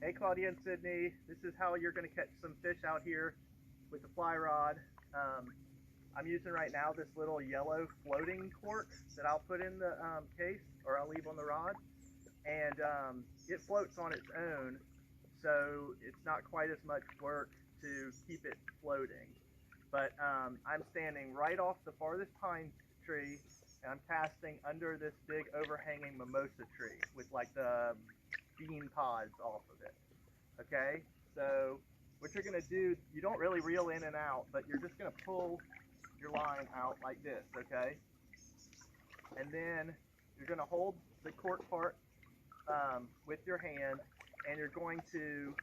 Hey Claudia and Sydney, this is how you're going to catch some fish out here with the fly rod. I'm using right now this little yellow floating cork that I'll put in the case, or I'll leave on the rod, and it floats on its own, so it's not quite as much work to keep it floating. But I'm standing right off the farthest pine tree, and I'm casting under this big overhanging mimosa tree with like the bean pods off of it. Okay, so what you're going to do, you don't really reel in and out, but you're just going to pull your line out like this, okay? And then you're going to hold the cork part with your hand, and you're going to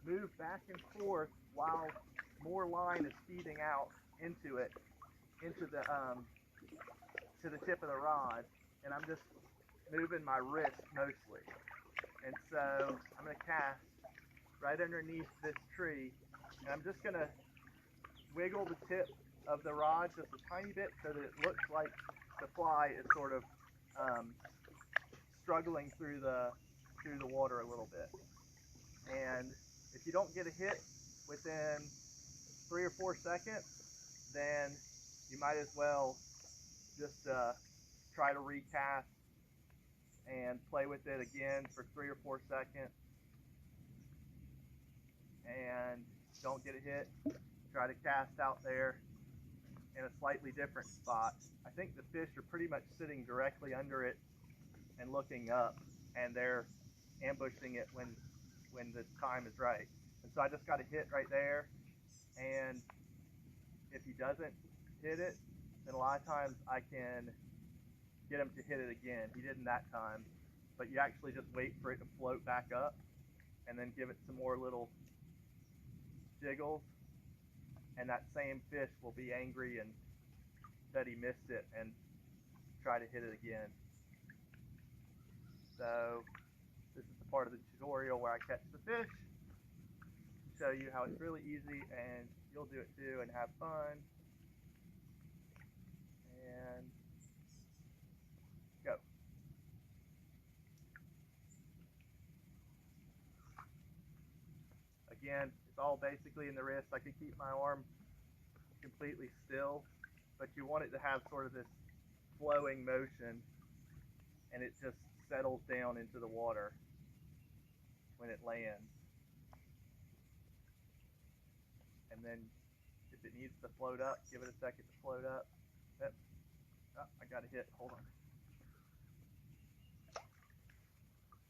move back and forth while more line is feeding out into it, into the to the tip of the rod. And I'm just moving my wrist mostly. And so I'm going to cast right underneath this tree, and I'm just going to wiggle the tip of the rod just a tiny bit so that it looks like the fly is sort of struggling through the water a little bit. And if you don't get a hit within 3 or 4 seconds, then you might as well just try to recast and play with it again for 3 or 4 seconds. And don't get a hit, try to cast out there in a slightly different spot. I think the fish are pretty much sitting directly under it and looking up, and they're ambushing it when the time is right. And so I just got a hit right there, and if he doesn't hit it, then a lot of times I can get him to hit it again. He didn't that time, but you actually just wait for it to float back up and then give it some more little jiggles, and that same fish will be angry and that he missed it and try to hit it again. So this is the part of the tutorial where I catch the fish, show you how it's really easy, and you'll do it too and have fun. And go. Again, it's all basically in the wrist. I could keep my arm completely still, but you want it to have sort of this flowing motion, and it just settles down into the water when it lands. And then if it needs to float up, give it a second to float up. Oh, I got a hit, hold on.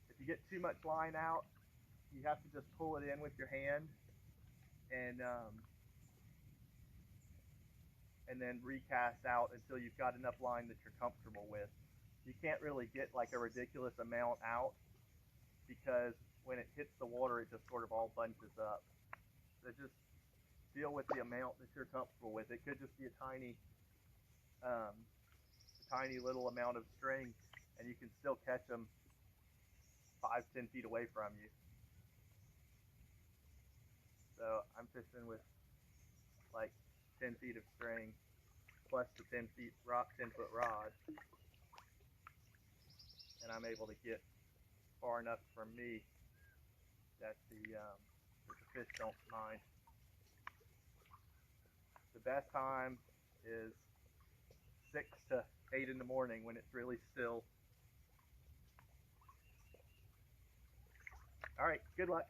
If you get too much line out, you have to just pull it in with your hand and then recast out until you've got enough line that you're comfortable with. You can't really get like a ridiculous amount out, because when it hits the water, it just sort of all bunches up. So just deal with the amount that you're comfortable with. It could just be a tiny little amount of string, and you can still catch them 5-10 feet away from you. So I'm fishing with like 10 feet of string plus the 10-foot rod, and I'm able to get far enough from me that the fish don't mind. The best time is 6 to 8 in the morning when it's really still. All right, good luck.